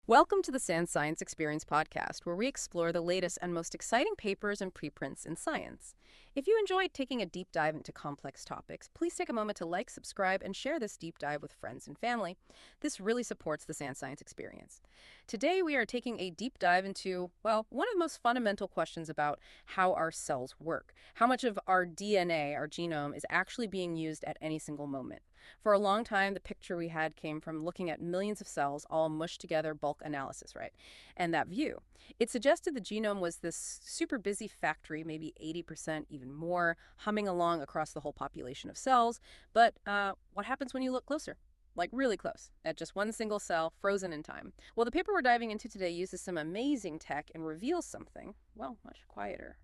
Welcome to the Science Experience podcast, where we explore the latest and most exciting papers and preprints in science. If you enjoyed taking a deep dive into complex topics, please take a moment to like, subscribe, and share this deep dive with friends and family. This really supports the Science Experience. Today, we are taking a deep dive into, well, one of the most fundamental questions about how our cells work. How much of our DNA, our genome, is actually being used at any single moment? For a long time, the picture we had came from looking at millions of cells all mushed together, bulk analysis, right? And that view, it suggested the genome was this super busy factory, maybe 80%, even more, humming along across the whole population of cells. But what happens when you look closer? Like really close, at just one single cell, frozen in time. Well, the paper we're diving into today uses some amazing tech and reveals something, well, much quieter.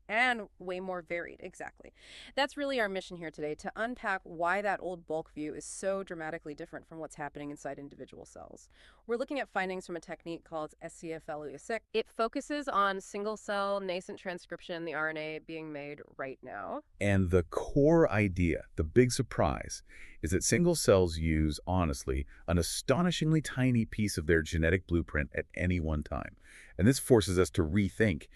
And way more varied, exactly. That's really our mission here today, to unpack why that old bulk view is so dramatically different from what's happening inside individual cells. We're looking at findings from a technique called scFLUENT-seq. It focuses on single-cell nascent transcription, the RNA being made right now. And the core idea, the big surprise, is that single cells use, honestly, an astonishingly tiny piece of their genetic blueprint at any one time. And this forces us to rethink,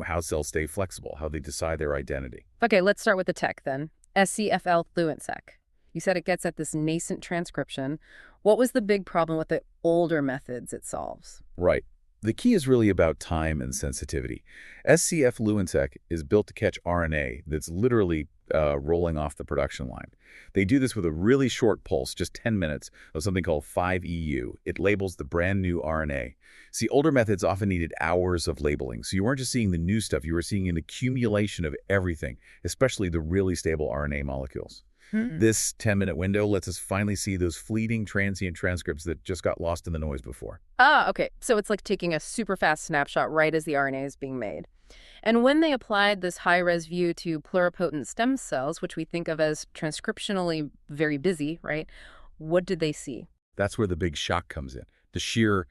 how cells stay flexible, how they decide their identity. Okay, let's start with the tech then. scFLUENT-seq. You said it gets at this nascent transcription. What was the big problem with the older methods it solves? Right. The key is really about time and sensitivity. scFLUENT-seq is built to catch RNA that's literally rolling off the production line. They do this with a really short pulse, just 10 minutes, of something called 5EU. It labels the brand new RNA. See, older methods often needed hours of labeling, so you weren't just seeing the new stuff, you were seeing an accumulation of everything, especially the really stable RNA molecules. This 10-minute window lets us finally see those fleeting transient transcripts that just got lost in the noise before. Ah, okay. So it's like taking a super fast snapshot right as the RNA is being made. And when they applied this high-res view to pluripotent stem cells, which we think of as transcriptionally very busy, right? What did they see? That's where the big shock comes in, the sheer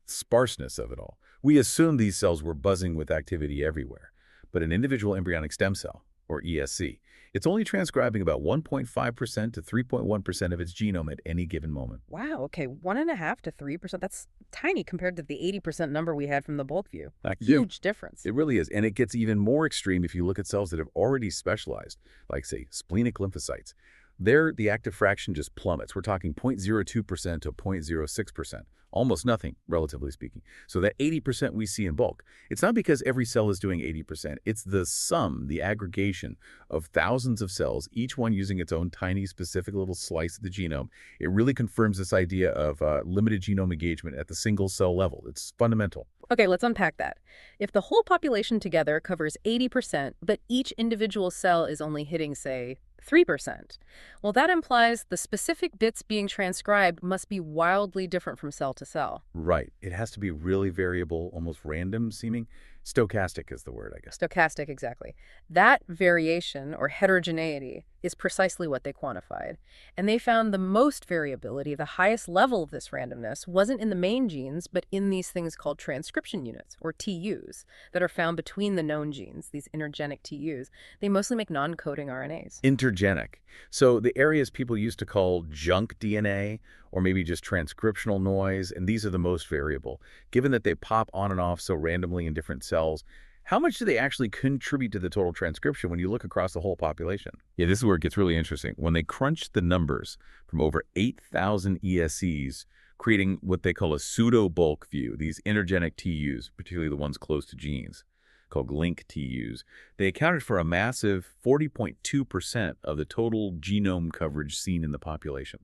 sparseness of it all. We assumed these cells were buzzing with activity everywhere, but an individual embryonic stem cell, or ESC, it's only transcribing about 1.5% to 3.1% of its genome at any given moment. Wow, okay, 1.5% to 3%. That's tiny compared to the 80% number we had from the bulk view. Huge difference. It really is, and it gets even more extreme if you look at cells that have already specialized, like, say, splenic lymphocytes. There, the active fraction just plummets. We're talking 0.02% to 0.06%. Almost nothing, relatively speaking. So that 80% we see in bulk, it's not because every cell is doing 80%. It's the sum, the aggregation of thousands of cells, each one using its own tiny, specific little slice of the genome. It really confirms this idea of limited genome engagement at the single cell level. It's fundamental. Okay, let's unpack that. If the whole population together covers 80%, but each individual cell is only hitting, say, 3%, well, that implies the specific bits being transcribed must be wildly different from cell to cell. Right. It has to be really variable, almost random seeming. Stochastic is the word, I guess. Stochastic, exactly. That variation, or heterogeneity, is precisely what they quantified. And they found the most variability, the highest level of this randomness, wasn't in the main genes, but in these things called transcription units, or TUs, that are found between the known genes, these intergenic TUs. They mostly make non-coding RNAs. Intergenic. So the areas people used to call junk DNA, or maybe just transcriptional noise, and these are the most variable. Given that they pop on and off so randomly in different cells, how much do they actually contribute to the total transcription when you look across the whole population? Yeah, this is where it gets really interesting. When they crunched the numbers from over 8,000 ESCs, creating what they call a pseudo-bulk view, these intergenic TUs, particularly the ones close to genes, called link TUs, they accounted for a massive 40.2% of the total genome coverage seen in the population.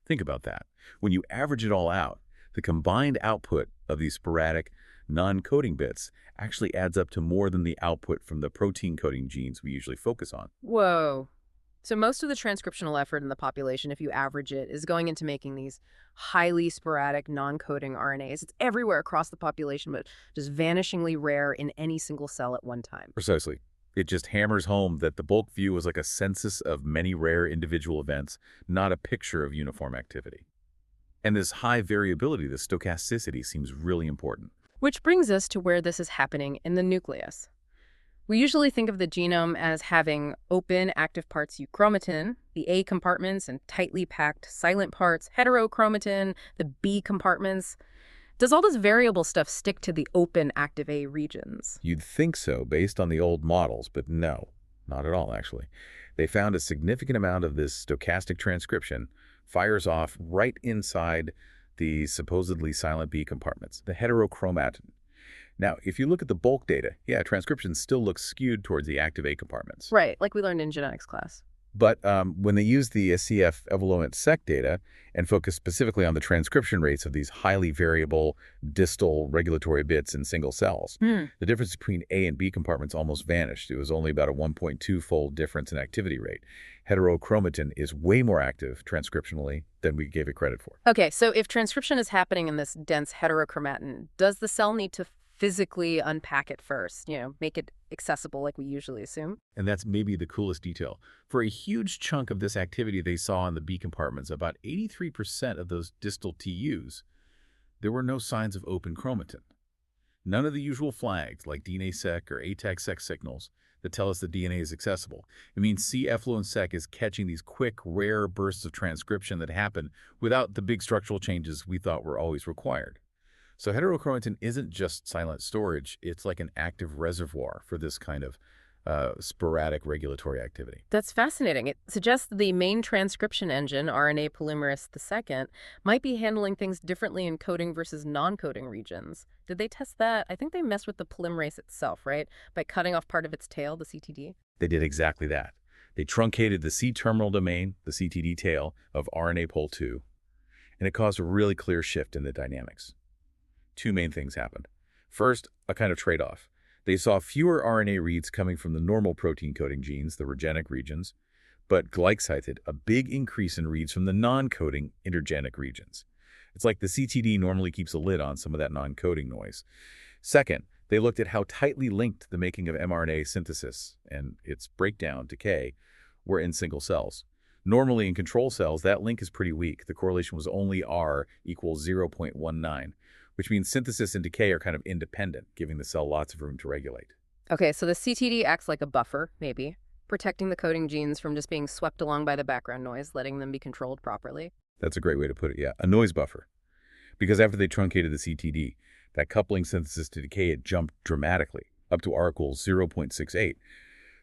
Think about that. When you average it all out, the combined output of these sporadic, non-coding bits actually adds up to more than the output from the protein-coding genes we usually focus on. Whoa. So most of the transcriptional effort in the population, if you average it, is going into making these highly sporadic, non-coding RNAs. It's everywhere across the population, but just vanishingly rare in any single cell at one time. Precisely. It just hammers home that the bulk view was like a census of many rare individual events, not a picture of uniform activity. And this high variability, this stochasticity, seems really important. Which brings us to where this is happening in the nucleus. We usually think of the genome as having open, active parts Euchromatin, the A compartments, and tightly packed silent parts Heterochromatin, the B compartments. Does all this variable stuff stick to the open active A regions? You'd think so based on the old models, but no, not at all, actually. They found a significant amount of this stochastic transcription fires off right inside the supposedly silent B compartments, the heterochromatin. Now, if you look at the bulk data, yeah, transcription still looks skewed towards the active A compartments. Right, like we learned in genetics class. But when they used the scFLUENT-seq data and focused specifically on the transcription rates of these highly variable distal regulatory bits in single cells, the difference between A and B compartments almost vanished. It was only about a 1.2-fold difference in activity rate. Heterochromatin is way more active transcriptionally than we gave it credit for. Okay, so if transcription is happening in this dense heterochromatin, does the cell need to physically unpack it first, make it accessible like we usually assume? And that's maybe the coolest detail. For a huge chunk of this activity they saw in the B compartments, about 83% of those distal TUs, there were no signs of open chromatin. None of the usual flags like DNA-seq or ATAC-seq signals that tell us the DNA is accessible. It means scFLUENT-seq is catching these quick, rare bursts of transcription that happen without the big structural changes we thought were always required. So heterochromatin isn't just silent storage, it's like an active reservoir for this kind of sporadic regulatory activity. That's fascinating. It suggests the main transcription engine, RNA Polymerase II, might be handling things differently in coding versus non-coding regions. Did they test that? I think they messed with the polymerase itself, right? By cutting off part of its tail, the CTD? They did exactly that. They truncated the C-terminal domain, the CTD tail, of RNA Pol II, and it caused a really clear shift in the dynamics. Two main things happened. First, a kind of trade-off. They saw fewer RNA reads coming from the normal protein coding genes, the Regenic regions, but glycosited a big increase in reads from the non-coding Intergenic regions. It's like the CTD normally keeps a lid on some of that non-coding noise. Second, they looked at how tightly linked the making of mRNA synthesis and its breakdown, decay, were in single cells. Normally in control cells, that link is pretty weak. The correlation was only R equals 0.19. Which means synthesis and decay are kind of independent, giving the cell lots of room to regulate. Okay, so the CTD acts like a buffer, maybe, protecting the coding genes from just being swept along by the background noise, letting them be controlled properly. That's a great way to put it, yeah. A noise buffer. Because after they truncated the CTD, that coupling synthesis to decay had jumped dramatically, up to R equals 0.68.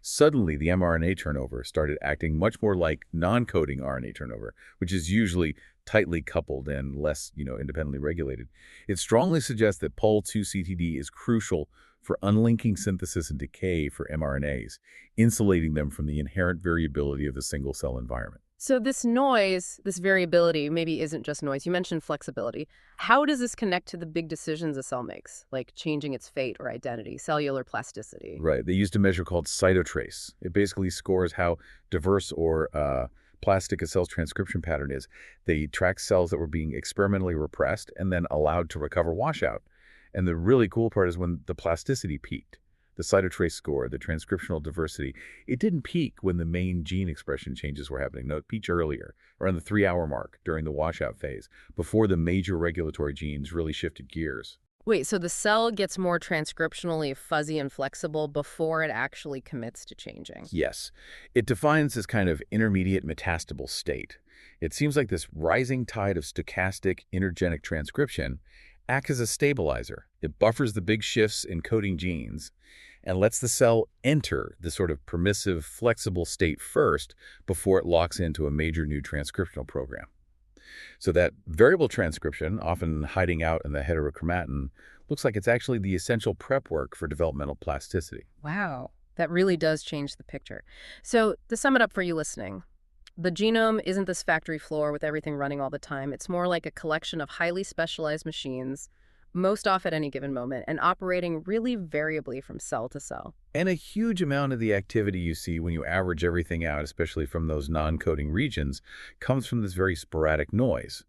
Suddenly, the mRNA turnover started acting much more like non-coding RNA turnover, which is usually tightly coupled and less, independently regulated. It strongly suggests that Pol II CTD is crucial for unlinking synthesis and decay for mRNAs, insulating them from the inherent variability of the single-cell environment. So this noise, this variability, maybe isn't just noise. You mentioned flexibility. How does this connect to the big decisions a cell makes, like changing its fate or identity, cellular plasticity? Right. They used a measure called cytotrace. It basically scores how diverse or plastic a cell's transcription pattern is. They tracked cells that were being experimentally repressed and then allowed to recover washout. And the really cool part is when the plasticity peaked. The cytotrace score, the transcriptional diversity, it didn't peak when the main gene expression changes were happening. No, it peaked earlier, around the 3-hour mark during the washout phase, before the major regulatory genes really shifted gears. Wait, so the cell gets more transcriptionally fuzzy and flexible before it actually commits to changing? Yes. It defines this kind of intermediate metastable state. It seems like this rising tide of stochastic intergenic transcription acts as a stabilizer. It buffers the big shifts in coding genes and lets the cell enter the sort of permissive, flexible state first before it locks into a major new transcriptional program. So that variable transcription, often hiding out in the heterochromatin, looks like it's actually the essential prep work for developmental plasticity. Wow, that really does change the picture. So to sum it up for you listening, the genome isn't this factory floor with everything running all the time. It's more like a collection of highly specialized machines, most off at any given moment, and operating really variably from cell to cell. And a huge amount of the activity you see when you average everything out, especially from those non-coding regions, comes from this very sporadic noise.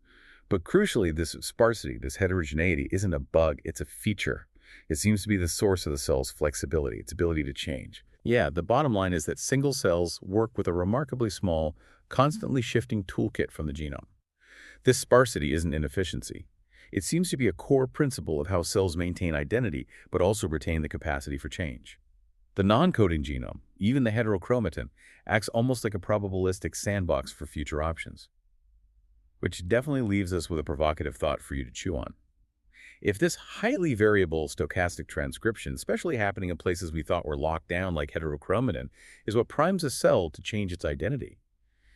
But crucially, this sparsity, this heterogeneity, isn't a bug, it's a feature. It seems to be the source of the cell's flexibility, its ability to change. Yeah, the bottom line is that single cells work with a remarkably small, constantly shifting toolkit from the genome. This sparsity isn't inefficiency. It seems to be a core principle of how cells maintain identity, but also retain the capacity for change. The non-coding genome, even the heterochromatin, acts almost like a probabilistic sandbox for future options. Which definitely leaves us with a provocative thought for you to chew on. If this highly variable stochastic transcription, especially happening in places we thought were locked down like heterochromatin, is what primes a cell to change its identity,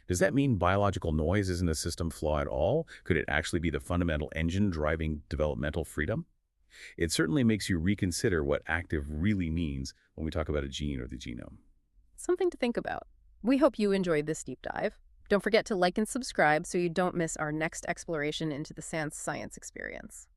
does that mean biological noise isn't a system flaw at all? Could it actually be the fundamental engine driving developmental freedom? It certainly makes you reconsider what active really means when we talk about a gene or the genome. Something to think about. We hope you enjoyed this deep dive. Don't forget to like and subscribe so you don't miss our next exploration into the science experience.